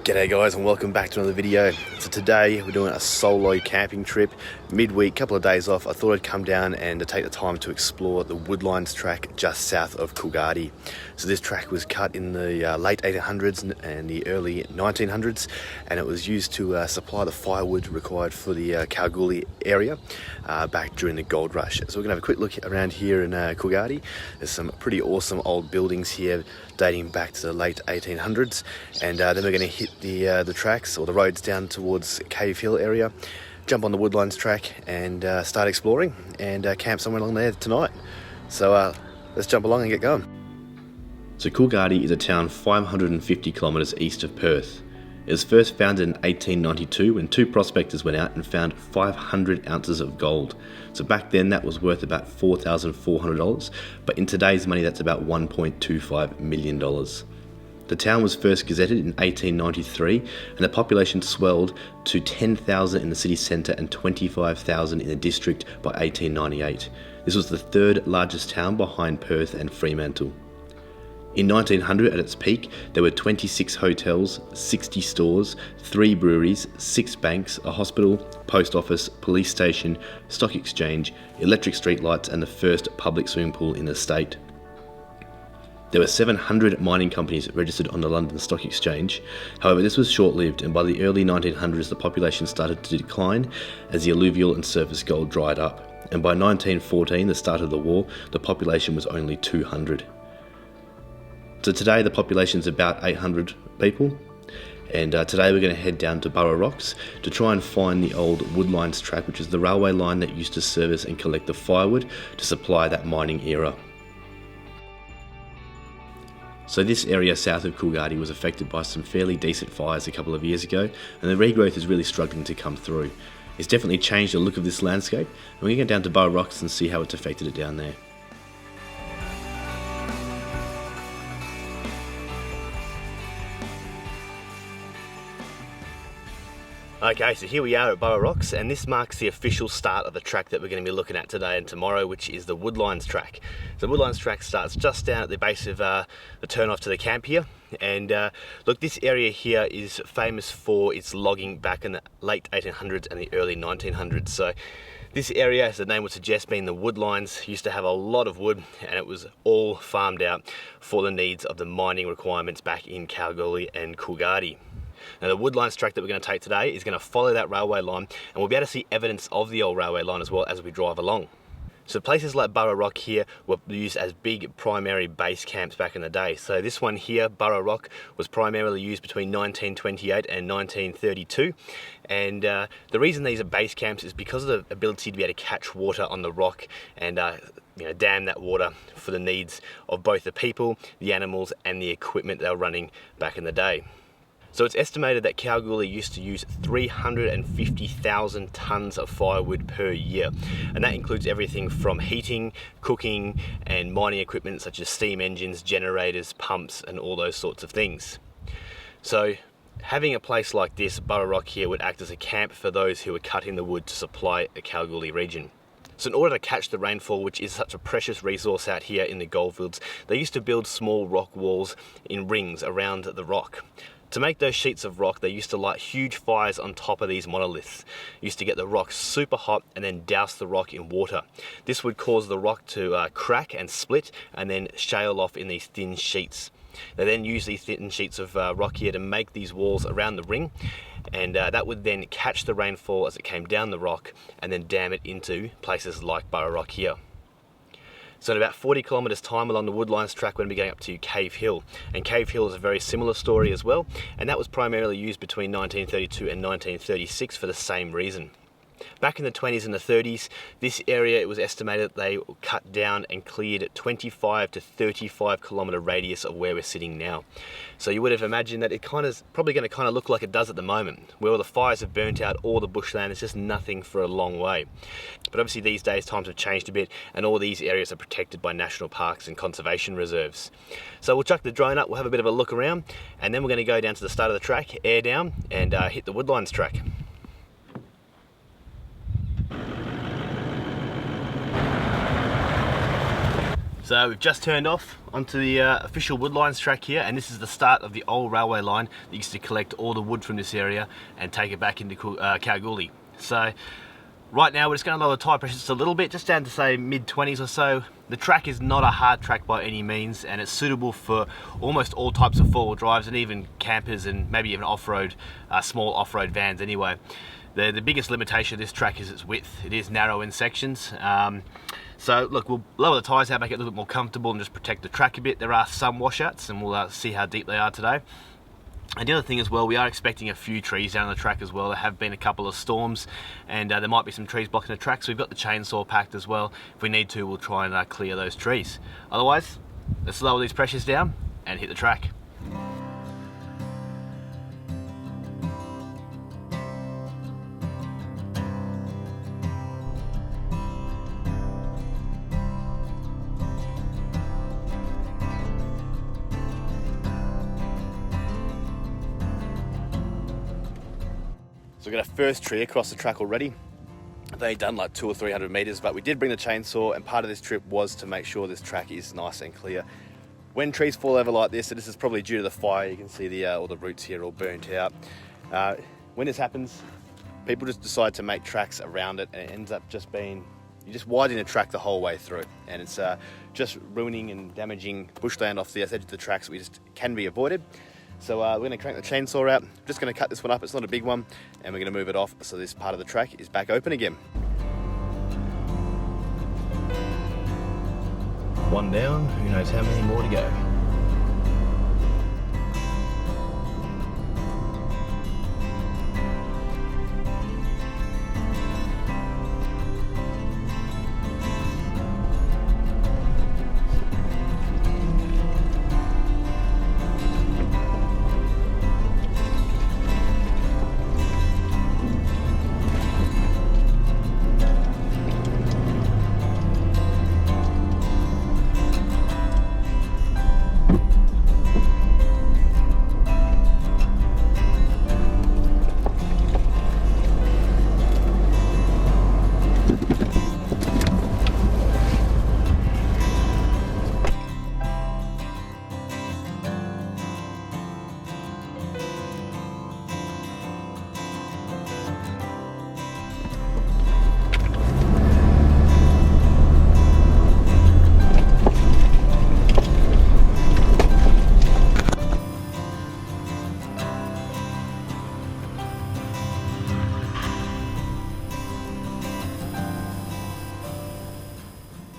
G'day guys and welcome back to another video. So today we're doing a solo camping trip, midweek, couple of days off. I thought I'd come down and take the time to explore the Woodlines Track just south of Coolgardie. So this track was cut in the late 1800s and the early 1900s, and it was used to supply the firewood required for the Kalgoorlie area back during the gold rush. So we're going to have a quick look around here in Coolgardie. There's some pretty awesome old buildings here dating back to the late 1800s, and then we're going to hit the tracks or the roads down towards Cave Hill area, jump on the Woodlines Track and start exploring and camp somewhere along there tonight. So let's jump along and get going. So Coolgardie is a town 550 kilometres east of Perth. It was first founded in 1892 when two prospectors went out and found 500 ounces of gold. So back then that was worth about $4,400, but in today's money that's about $1.25 million. The town was first gazetted in 1893 and the population swelled to 10,000 in the city centre and 25,000 in the district by 1898. This was the third largest town behind Perth and Fremantle. In 1900, at its peak, there were 26 hotels, 60 stores, 3 breweries, 6 banks, a hospital, post office, police station, stock exchange, electric streetlights and the first public swimming pool in the state. There were 700 mining companies registered on the London Stock Exchange. However, this was short-lived, and by the early 1900s the population started to decline as the alluvial and surface gold dried up. And by 1914, the start of the war, the population was only 200. So today the population is about 800 people, and today we're going to head down to Burrow Rocks to try and find the old Woodlines Track, which is the railway line that used to service and collect the firewood to supply that mining era. So this area south of Coolgardie was affected by some fairly decent fires a couple of years ago, and the regrowth is really struggling to come through. It's definitely changed the look of this landscape, and we're going to go down to Burrow Rocks and see how it's affected it down there. Okay, so here we are at Burrow Rocks, and this marks the official start of the track that we're going to be looking at today and tomorrow, which is the Woodlines Track. So the Woodlines Track starts just down at the base of the turn off to the camp here, and look, this area here is famous for its logging back in the late 1800s and the early 1900s. So this area, as the name would suggest, being the Woodlines, used to have a lot of wood, and it was all farmed out for the needs of the mining requirements back in Kalgoorlie and Coolgardie. Now the Woodlines Track that we're going to take today is going to follow that railway line, and we'll be able to see evidence of the old railway line as well as we drive along. So places like Burra Rock here were used as big primary base camps back in the day. So this one here, Burra Rock, was primarily used between 1928 and 1932. And the reason these are base camps is because of the ability to be able to catch water on the rock and dam that water for the needs of both the people, the animals and the equipment they were running back in the day. So it's estimated that Kalgoorlie used to use 350,000 tonnes of firewood per year, and that includes everything from heating, cooking and mining equipment such as steam engines, generators, pumps and all those sorts of things. So having a place like this, Burra Rock here, would act as a camp for those who were cutting the wood to supply the Kalgoorlie region. So in order to catch the rainfall, which is such a precious resource out here in the Goldfields, they used to build small rock walls in rings around the rock. To make those sheets of rock, they used to light huge fires on top of these monoliths. Used to get the rock super hot and then douse the rock in water. This would cause the rock to crack and split and then shale off in these thin sheets. They then use these thin sheets of rock here to make these walls around the ring, and that would then catch the rainfall as it came down the rock and then dam it into places like Burrow Rock here. So in about 40 kilometres time along the Woodlines Track, we're going to be going up to Cave Hill. And Cave Hill is a very similar story as well, and that was primarily used between 1932 and 1936 for the same reason. Back in the 20s and the 30s, this area, it was estimated that they cut down and cleared 25 to 35 kilometre radius of where we're sitting now. So you would have imagined that it probably going to look like it does at the moment, where all the fires have burnt out all the bushland. It's just nothing for a long way. But obviously these days times have changed a bit, and all these areas are protected by national parks and conservation reserves. So we'll chuck the drone up, we'll have a bit of a look around, and then we're going to go down to the start of the track, air down, and hit the Woodlines Track. So we've just turned off onto the official Woodlines track here, and this is the start of the old railway line that used to collect all the wood from this area and take it back into Kalgoorlie. So right now we're just going to lower the tyre pressure just a little bit, just down to say mid-20s or so. The track is not a hard track by any means, and it's suitable for almost all types of four-wheel drives and even campers and maybe even off-road, small off-road vans anyway. The biggest limitation of this track is its width. It is narrow in sections. So look, we'll lower the tyres out, make it a little bit more comfortable and just protect the track a bit. There are some washouts and we'll see how deep they are today. And the other thing as well, we are expecting a few trees down the track as well. There have been a couple of storms and there might be some trees blocking the track, so we've got the chainsaw packed as well. If we need to, we'll try and clear those trees. Otherwise, let's lower these pressures down and hit the track. So we've got our first tree across the track already. They've done like 200 or 300 meters, but we did bring the chainsaw, and part of this trip was to make sure this track is nice and clear. When trees fall over like this, and this is probably due to the fire, you can see all the roots here all burnt out. When this happens, people just decide to make tracks around it, and it ends up just being, you just widen the track the whole way through, and it's just ruining and damaging bushland off the edge of the tracks that just can be avoided. So we're going to crank the chainsaw out. Just going to cut this one up, it's not a big one, and we're going to move it off so this part of the track is back open again. One down, who knows how many more to go.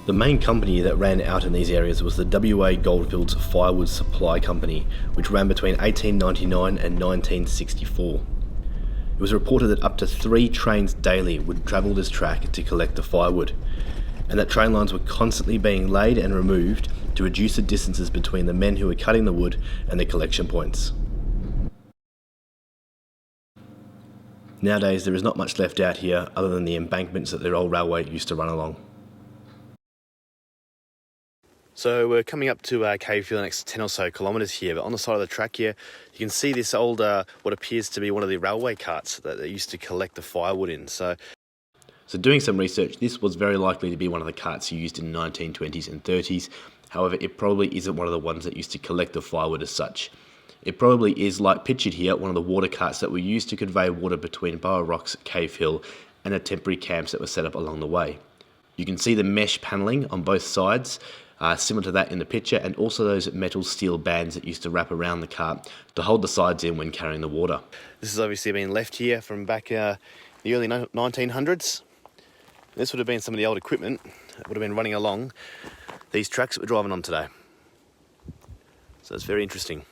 The main company that ran out in these areas was the WA Goldfields Firewood Supply Company, which ran between 1899 and 1964. It was reported that up to 3 trains daily would travel this track to collect the firewood, and that train lines were constantly being laid and removed to reduce the distances between the men who were cutting the wood and the collection points. Nowadays there is not much left out here other than the embankments that the old railway used to run along. So we're coming up to Cave Hill, the next 10 or so kilometres here, but on the side of the track here, you can see this old, what appears to be one of the railway carts that they used to collect the firewood in. So doing some research, this was very likely to be one of the carts used in the 1920s and 30s. However, it probably isn't one of the ones that used to collect the firewood as such. It probably is, like pictured here, one of the water carts that were used to convey water between Burrow Rock's Cave Hill and the temporary camps that were set up along the way. You can see the mesh panelling on both sides, similar to that in the picture, and also those metal steel bands that used to wrap around the cart to hold the sides in when carrying the water. This has obviously been left here from back the early 1900s. This would have been some of the old equipment that would have been running along these tracks that we're driving on today. So it's very interesting.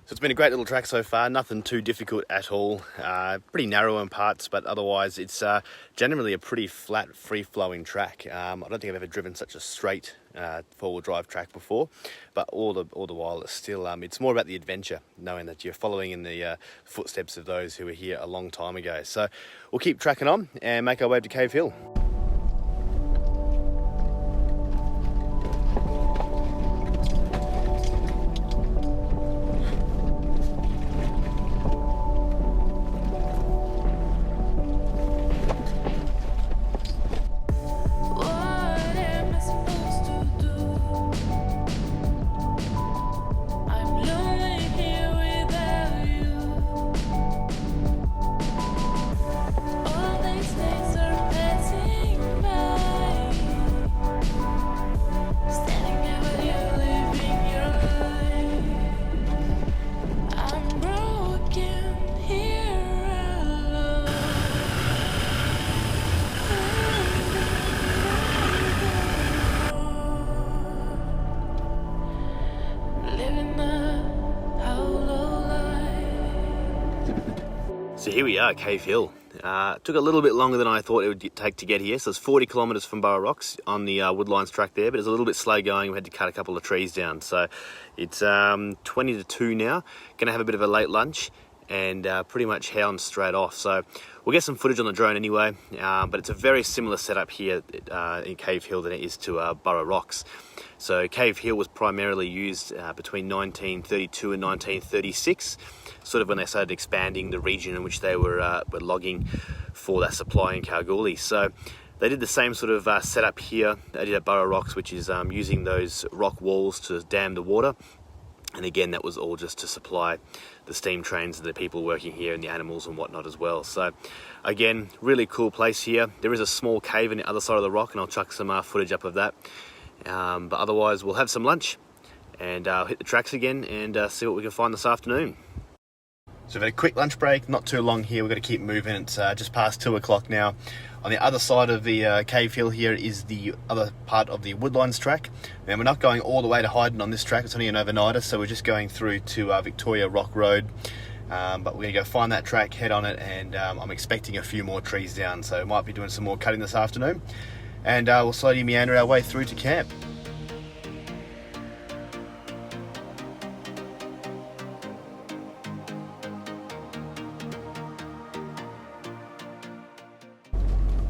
So it's been a great little track so far, nothing too difficult at all. Pretty narrow in parts, but otherwise it's generally a pretty flat, free-flowing track. I don't think I've ever driven such a straight four-wheel drive track before, but all the while it's still it's more about the adventure, knowing that you're following in the footsteps of those who were here a long time ago. So we'll keep tracking on and make our way to Cave Hill. Whatever So here we are, Cave Hill. Took a little bit longer than I thought it would take to get here. So it's 40 kilometres from Burrow Rocks on the Woodlines Track there, but it's a little bit slow going. We had to cut a couple of trees down. So it's 20 to 2 now. Gonna have a bit of a late lunch and pretty much head on straight off. So we'll get some footage on the drone anyway, but it's a very similar setup here in Cave Hill than it is to Burrow Rocks. So Cave Hill was primarily used between 1932 and 1936, sort of when they started expanding the region in which they were logging for that supply in Kalgoorlie. So they did the same sort of setup here they did at Burrow Rocks, which is using those rock walls to dam the water. And again, that was all just to supply the steam trains and the people working here and the animals and whatnot as well. So again, really cool place here. There is a small cave on the other side of the rock, and I'll chuck some footage up of that. But otherwise, we'll have some lunch and hit the tracks again and see what we can find this afternoon. So we've had a quick lunch break, not too long here. We've got to keep moving. It's just past 2 o'clock now. On the other side of the Cave Hill here is the other part of the Woodlines Track. And we're not going all the way to Hyden on this track. It's only an overnighter, so we're just going through to Victoria Rock Road. But we're going to go find that track, head on it, and I'm expecting a few more trees down. So we might be doing some more cutting this afternoon. And we'll slowly meander our way through to camp.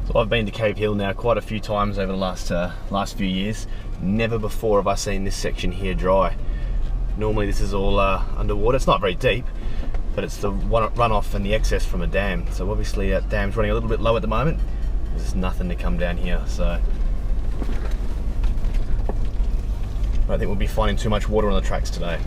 So I've been to Cave Hill now quite a few times over the last few years. Never before have I seen this section here dry. Normally this is all underwater. It's not very deep, but it's the runoff and the excess from a dam. So obviously that dam's running a little bit low at the moment. There's nothing to come down here, so I don't think we'll be finding too much water on the tracks today.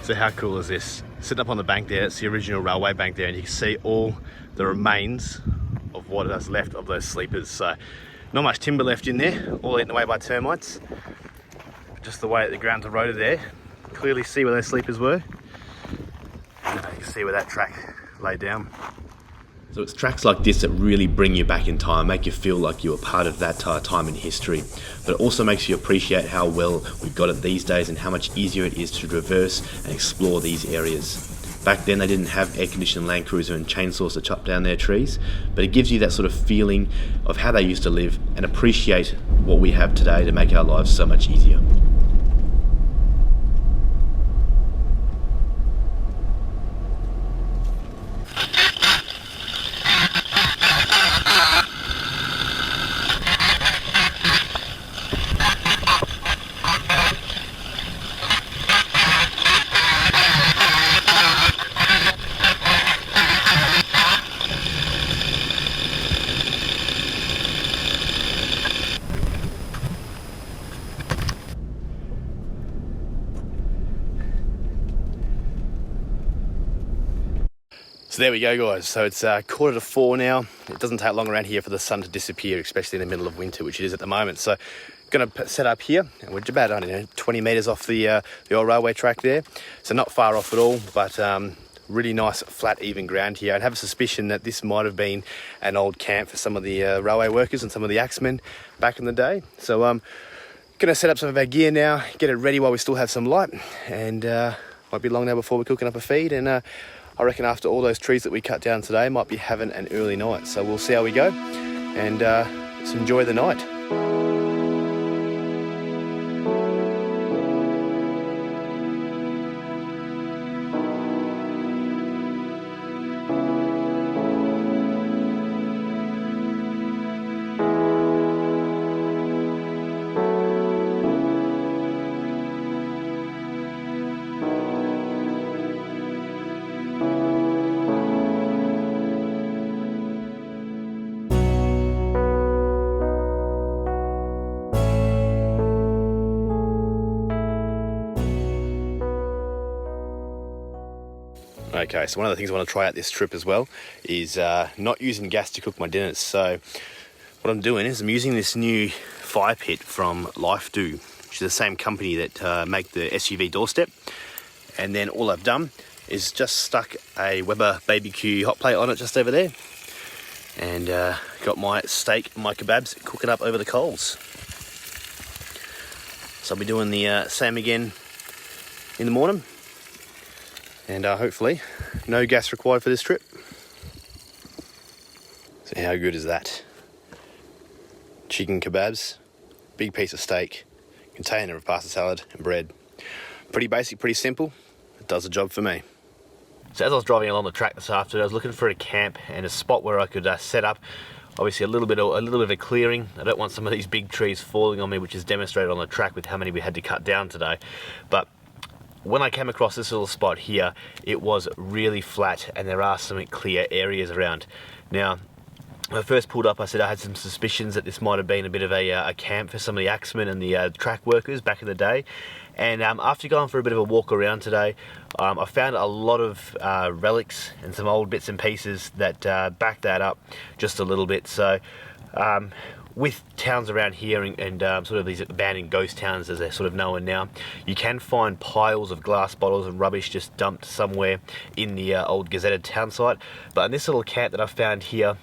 So how cool is this? Sitting up on the bank there, it's the original railway bank there, and you can see all the remains of what is left of those sleepers. So not much timber left in there, all eaten away by termites. Just the way that the ground's eroded there. Clearly see where those sleepers were. And you can see where that track laid down. So it's tracks like this that really bring you back in time, make you feel like you were part of that time in history. But it also makes you appreciate how well we've got it these days and how much easier it is to traverse and explore these areas. Back then they didn't have air-conditioned Land Cruiser and chainsaws to chop down their trees, but it gives you that sort of feeling of how they used to live and appreciate what we have today to make our lives so much easier. So there we go, guys. So it's 3:45 now. It doesn't take long around here for the sun to disappear, especially in the middle of winter, which it is at the moment. So going to set up here, and we're about, I don't know, 20 metres off the old railway track there. So not far off at all, but really nice flat even ground here. I'd have a suspicion that this might have been an old camp for some of the railway workers and some of the axemen back in the day. So I'm gonna set up some of our gear now, get it ready while we still have some light, and might be long now before we're cooking up a feed, and I reckon after all those trees that we cut down today, might be having an early night. So we'll see how we go, and let's enjoy the night. Okay, so one of the things I want to try out this trip as well is not using gas to cook my dinners. So what I'm doing is I'm using this new fire pit from Lifedoo, which is the same company that make the SUV doorstep. And then all I've done is just stuck a Weber BBQ hot plate on it just over there. And got my steak and my kebabs cooking up over the coals. So I'll be doing the same again in the morning. And hopefully no gas required for this trip. So how good is that? Chicken kebabs, big piece of steak, container of pasta salad and bread. Pretty basic, pretty simple. It does the job for me. So as I was driving along the track this afternoon, I was looking for a camp and a spot where I could set up. Obviously a little bit of a clearing. I don't want some of these big trees falling on me, which is demonstrated on the track with how many we had to cut down today. But when I came across this little spot here, it was really flat and there are some clear areas around. Now, when I first pulled up, I said I had some suspicions that this might have been a bit of a camp for some of the axemen and the track workers back in the day. And after going for a bit of a walk around today, I found a lot of relics and some old bits and pieces that back that up just a little bit. So with towns around here and sort of these abandoned ghost towns as they're sort of known now, you can find piles of glass bottles and rubbish just dumped somewhere in the old gazetted town site. But in this little camp that I found here,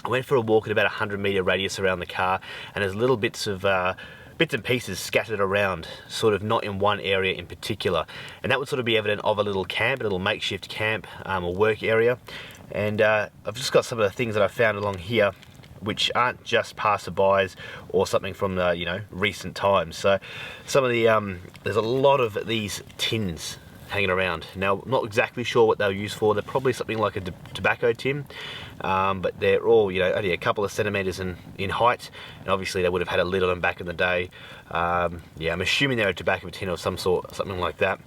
I went for a walk at about 100-metre radius around the car, and there's little bits and pieces scattered around, sort of not in one area in particular. And that would sort of be evident of a little camp, a little makeshift camp or work area. And I've just got some of the things that I found along here, which aren't just passerbys or something from the recent times. So some of the there's a lot of these tins hanging around. Now, I'm not exactly sure what they're used for. They're probably something like a tobacco tin, but they're all only a couple of centimeters in height, and obviously they would have had a lid on them back in the day. Yeah, I'm assuming they're a tobacco tin of some sort, something like that.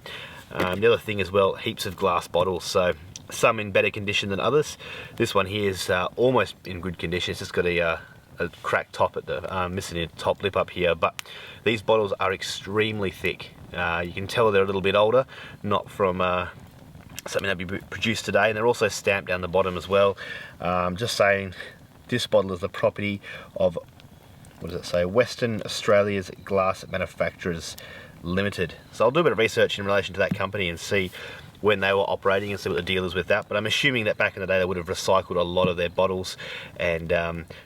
The other thing as well, heaps of glass bottles. So some in better condition than others. This one here is almost in good condition. It's just got a cracked top at the missing a top lip up here, but these bottles are extremely thick. You can tell they're a little bit older, not from something that be produced today, and they're also stamped down the bottom as well. Just saying, this bottle is the property of, what does it say, Western Australia's Glass Manufacturers Limited. So I'll do a bit of research in relation to that company and see when they were operating and see what the deal is with that. But I'm assuming that back in the day they would have recycled a lot of their bottles, and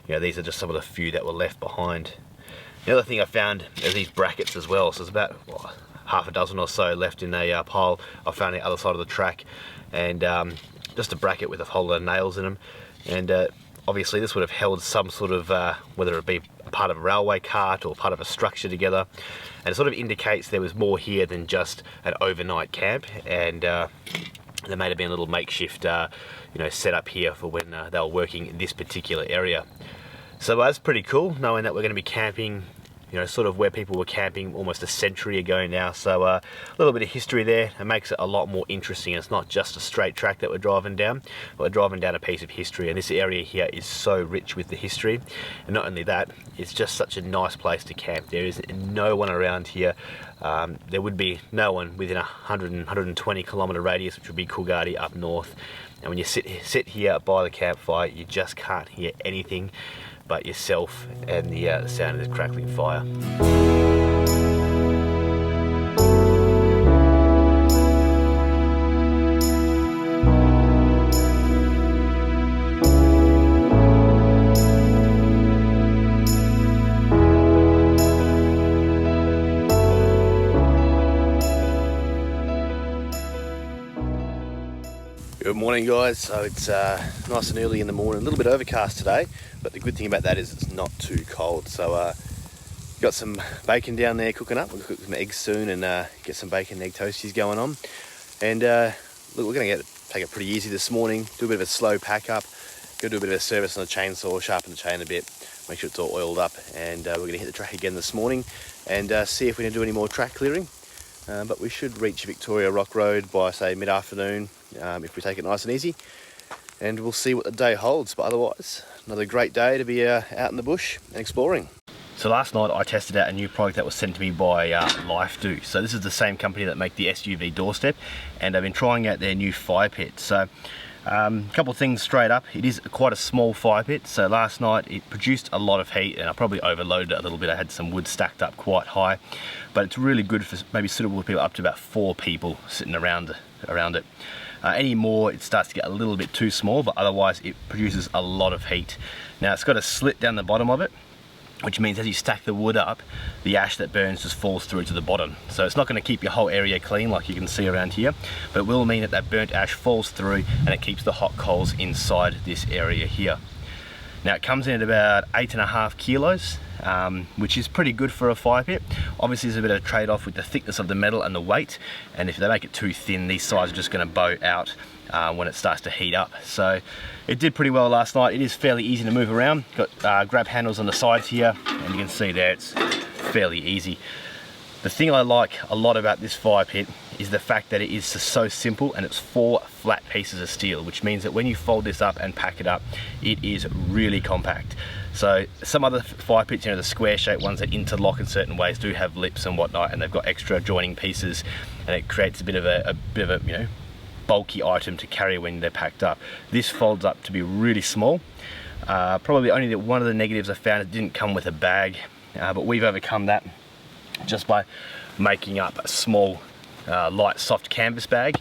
these are just some of the few that were left behind. The other thing I found is these brackets as well. So there's about half a dozen or so left in a pile I found on the other side of the track, and just a bracket with a whole lot of nails in them. And obviously this would have held some sort of, whether it be part of a railway cart or part of a structure together, and it sort of indicates there was more here than just an overnight camp, and there may have been a little makeshift set up here for when they were working in this particular area. So that's pretty cool, knowing that we're going to be camping sort of where people were camping almost a century ago now. So a little bit of history there. It makes it a lot more interesting. It's not just a straight track that we're driving down, but we're driving down a piece of history, and this area here is so rich with the history. And not only that, it's just such a nice place to camp. There is no one around here. There would be no one within a 120 kilometre radius, which would be Coolgardie up north. And when you sit here by the campfire, you just can't hear anything but yourself and the sound of the crackling fire. Morning guys, so it's nice and early in the morning, a little bit overcast today, but the good thing about that is it's not too cold. So got some bacon down there cooking up. We'll cook some eggs soon and get some bacon and egg toasties going on. And look, we're going to take it pretty easy this morning, do a bit of a slow pack up, go do a bit of a service on the chainsaw, sharpen the chain a bit, make sure it's all oiled up, and we're going to hit the track again this morning and see if we can do any more track clearing. But we should reach Victoria Rock Road by, say, mid-afternoon if we take it nice and easy. And we'll see what the day holds. But otherwise, another great day to be out in the bush and exploring. So last night I tested out a new product that was sent to me by Lifedoo. So this is the same company that make the SUV doorstep. And I've been trying out their new fire pit. So a couple of things straight up. It is quite a small fire pit. So last night it produced a lot of heat and I probably overloaded it a little bit. I had some wood stacked up quite high. But it's really good for maybe suitable for people up to about 4 people sitting around it. Any more, it starts to get a little bit too small, but otherwise it produces a lot of heat. Now it's got a slit down the bottom of it, which means as you stack the wood up, the ash that burns just falls through to the bottom. So it's not going to keep your whole area clean like you can see around here, but it will mean that that burnt ash falls through and it keeps the hot coals inside this area here. Now it comes in at about 8.5 kilos, which is pretty good for a fire pit. Obviously there's a bit of a trade-off with the thickness of the metal and the weight, and if they make it too thin, these sides are just going to bow out when it starts to heat up. So it did pretty well last night. It is fairly easy to move around. Got grab handles on the sides here, and you can see there it's fairly easy. The thing I like a lot about this fire pit is the fact that it is so simple, and it's 4 flat pieces of steel, which means that when you fold this up and pack it up, it is really compact. So some other fire pits, you know, the square shaped ones that interlock in certain ways do have lips and whatnot, and they've got extra joining pieces, and it creates a bit of a you know, bulky item to carry when they're packed up. This folds up to be really small. Probably only one of the negatives I found, it didn't come with a bag, but we've overcome that just by making up a small light soft canvas bag.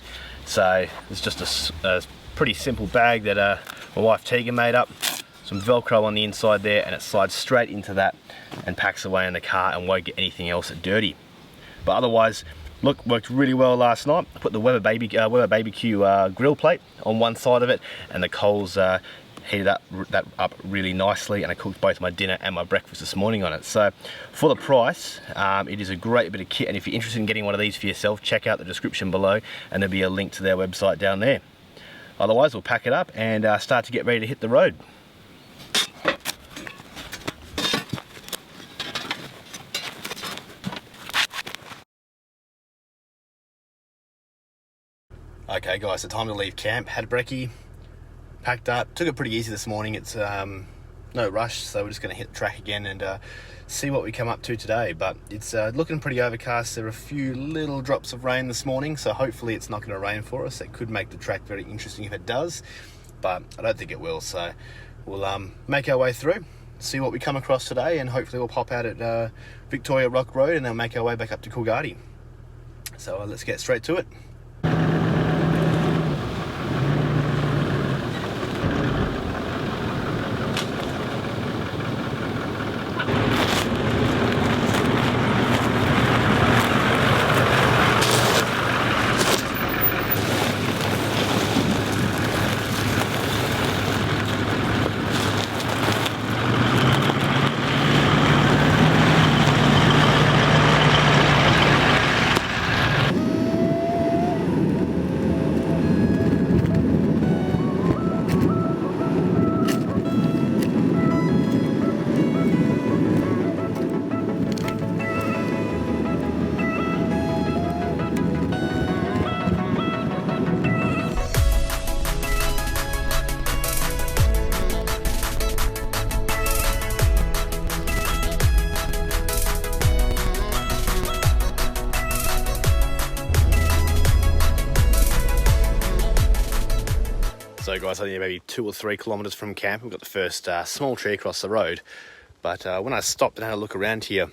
So it's just a pretty simple bag that my wife Tegan made up, some velcro on the inside there, and it slides straight into that and packs away in the car and won't get anything else dirty. But otherwise, look, worked really well last night. I put the Weber BBQ grill plate on one side of it, and the coals heated that up really nicely, and I cooked both my dinner and my breakfast this morning on it. So for the price, it is a great bit of kit, and if you're interested in getting one of these for yourself, check out the description below and there'll be a link to their website down there. Otherwise, we'll pack it up and start to get ready to hit the road. Okay guys, so time to leave camp. Had brekkie, packed up, took it pretty easy this morning. It's no rush, so we're just going to hit the track again and see what we come up to today. But it's looking pretty overcast. There are a few little drops of rain this morning, so hopefully it's not going to rain for us. It could make the track very interesting if it does, but I don't think it will. So we'll make our way through, see what we come across today, and hopefully we'll pop out at Victoria Rock Road and then make our way back up to Coolgardie. So let's get straight to it. So guys, I think maybe 2 or 3 kilometres from camp, we've got the first small tree across the road. But when I stopped and had a look around here,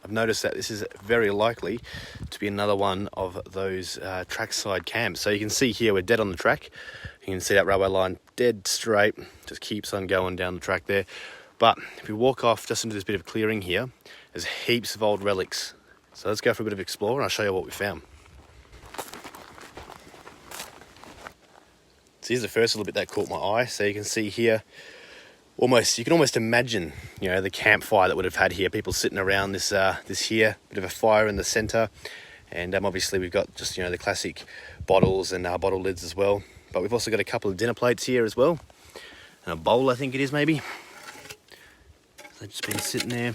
I've noticed that this is very likely to be another one of those trackside camps. So you can see here we're dead on the track. You can see that railway line dead straight, just keeps on going down the track there. But if we walk off just into this bit of clearing here, there's heaps of old relics. So let's go for a bit of explore and I'll show you what we found. here's the first little bit that caught my eye. So you can see here, you can almost imagine, the campfire that would have had here. People sitting around this here, bit of a fire in the centre, and obviously we've got just the classic bottles and bottle lids as well. But we've also got a couple of dinner plates here as well, and a bowl, I think it is maybe. So they've just been sitting there.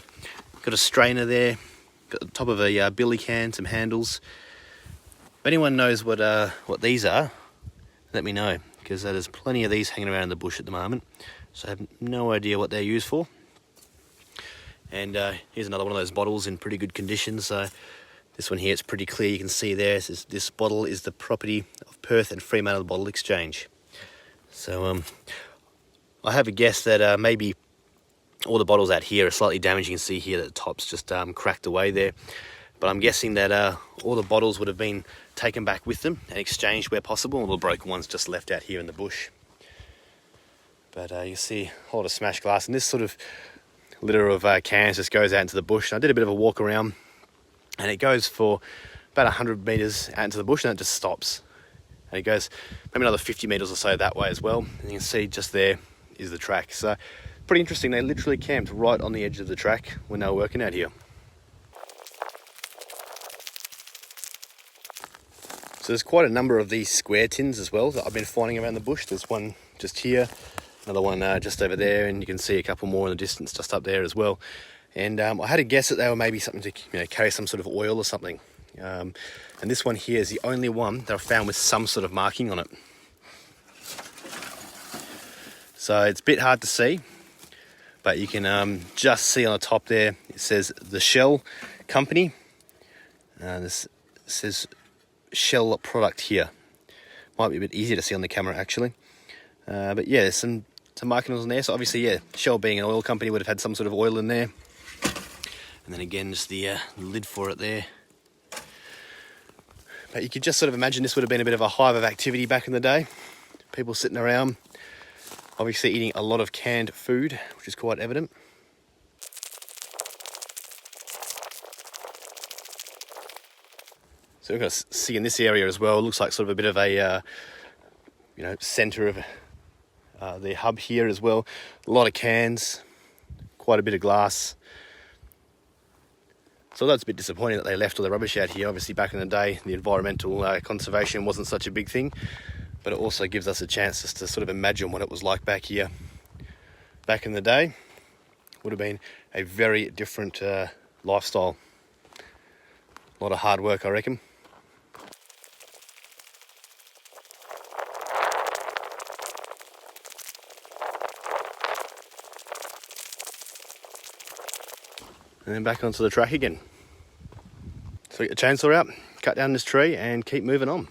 Got a strainer there. Got the top of a billy can, some handles. If anyone knows what these are, let me know, because there's plenty of these hanging around in the bush at the moment. So I have no idea what they're used for. And here's another one of those bottles in pretty good condition. So this one here, it's pretty clear. You can see there, this bottle is the property of Perth and Fremantle Bottle Exchange. So I have a guess that maybe all the bottles out here are slightly damaged. You can see here that the top's just cracked away there. But I'm guessing that all the bottles would have been taken back with them and exchanged where possible. All the broken ones just left out here in the bush. But you see a whole lot of smashed glass, and this sort of litter of cans just goes out into the bush. And I did a bit of a walk around, and it goes for about 100 metres out into the bush, and it just stops. And it goes maybe another 50 metres or so that way as well. And you can see just there is the track. So pretty interesting. They literally camped right on the edge of the track when they were working out here. So there's quite a number of these square tins as well that I've been finding around the bush. There's one just here, another one just over there, and you can see a couple more in the distance just up there as well. And I had a guess that they were maybe something to carry some sort of oil or something. And this one here is the only one that I found with some sort of marking on it. So it's a bit hard to see, but you can just see on the top there, it says the Shell Company. This says Shell product here. Might be a bit easier to see on the camera actually. But yeah, there's some markings on there. So obviously, yeah, Shell being an oil company would have had some sort of oil in there. And then again, just the lid for it there. But you could just sort of imagine this would have been a bit of a hive of activity back in the day. People sitting around, obviously eating a lot of canned food, which is quite evident. So we're going to see in this area as well, it looks like sort of a bit of a, centre of the hub here as well. A lot of cans, quite a bit of glass. So that's a bit disappointing that they left all the rubbish out here. Obviously back in the day, the environmental conservation wasn't such a big thing, but it also gives us a chance just to sort of imagine what it was like back here. Back in the day, would have been a very different lifestyle. A lot of hard work, I reckon. And then back onto the track again. So get the chainsaw out, cut down this tree and keep moving on.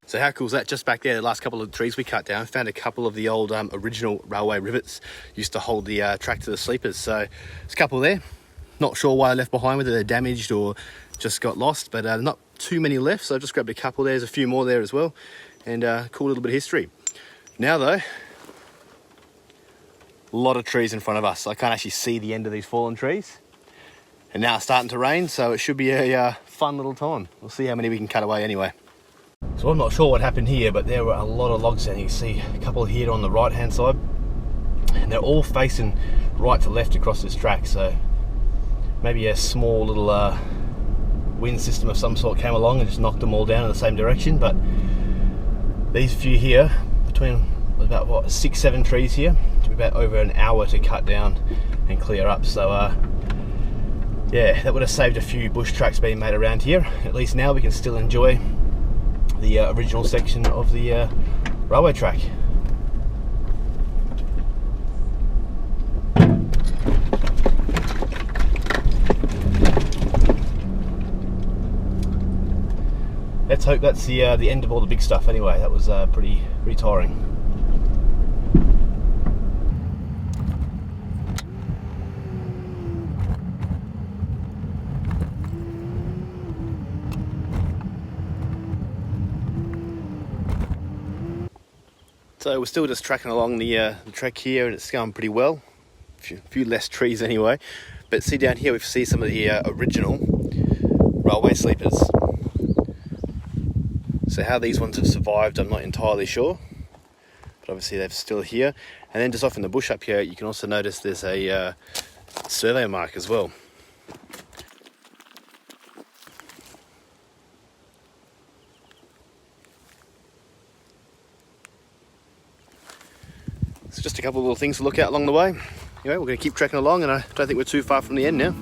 So how cool is that? Just back there, the last couple of trees we cut down, found a couple of the old original railway rivets used to hold the track to the sleepers. So there's a couple there. Not sure why I left behind, whether they're damaged or just got lost, but not too many left. So I just grabbed a couple. There's a few more there as well. And cool little bit of history. Now though, a lot of trees in front of us. I can't actually see the end of these fallen trees. And now it's starting to rain, so it should be a fun little time. We'll see how many we can cut away anyway. So I'm not sure what happened here, but there were a lot of logs down. You can see a couple here on the right hand side, and they're all facing right to left across this track. So maybe a small little wind system of some sort came along and just knocked them all down in the same direction. But these few here, between about what 6-7 trees here, took about over an hour to cut down and clear up. So yeah, that would have saved a few bush tracks being made around here. At least now we can still enjoy the original section of the railway track. let's hope that's the end of all the big stuff anyway. That was pretty tiring. So we're still just tracking along the track here, and it's going pretty well. A few less trees anyway. But see down here, we see some of the original railway sleepers. So how these ones have survived, I'm not entirely sure. But obviously they're still here. And then just off in the bush up here, you can also notice there's a survey mark as well. So just a couple of little things to look at along the way. Anyway, we're going to keep trekking along, and I don't think we're too far from the end now.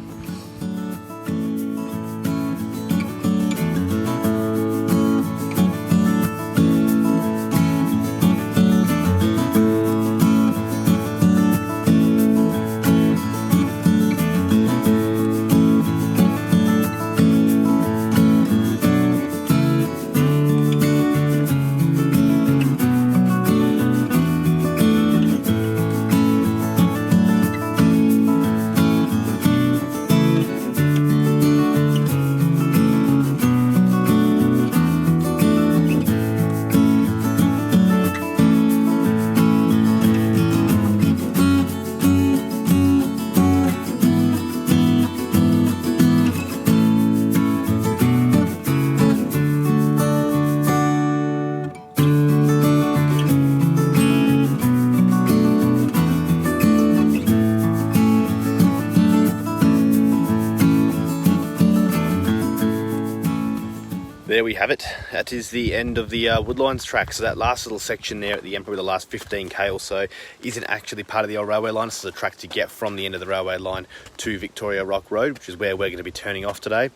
There we have it. That is the end of the Woodlines Track. So that last little section there at the end, probably the last 15k or so, isn't actually part of the old railway line. This is a track to get from the end of the railway line to Victoria Rock Road, which is where we're going to be turning off today.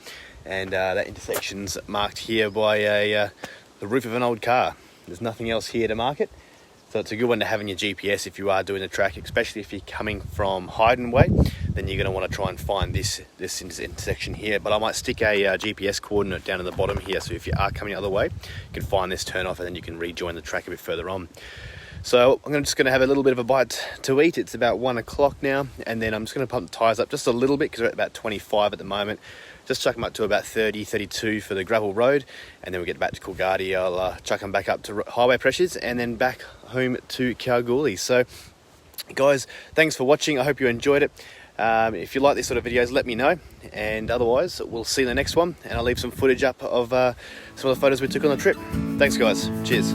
And that intersection's marked here by the roof of an old car. There's nothing else here to mark it. So it's a good one to have in your GPS if you are doing the track, especially if you're coming from Hyden Way. Then you're going to want to try and find this intersection here. But I might stick a GPS coordinate down in the bottom here, so if you are coming the other way, you can find this turn off and then you can rejoin the track a bit further on. So I'm just going to have a little bit of a bite to eat. It's about 1 o'clock now, and then I'm just going to pump the tyres up just a little bit because we're at about 25 at the moment. Just chuck them up to about 30, 32 for the gravel road, and then we'll get back to Coolgardie. I'll chuck them back up to highway pressures and then back home to Kalgoorlie. So guys, thanks for watching. I hope you enjoyed it. If you like these sort of videos, let me know, and otherwise we'll see you in the next one, and I'll leave some footage up of some of the photos we took on the trip. Thanks guys, cheers.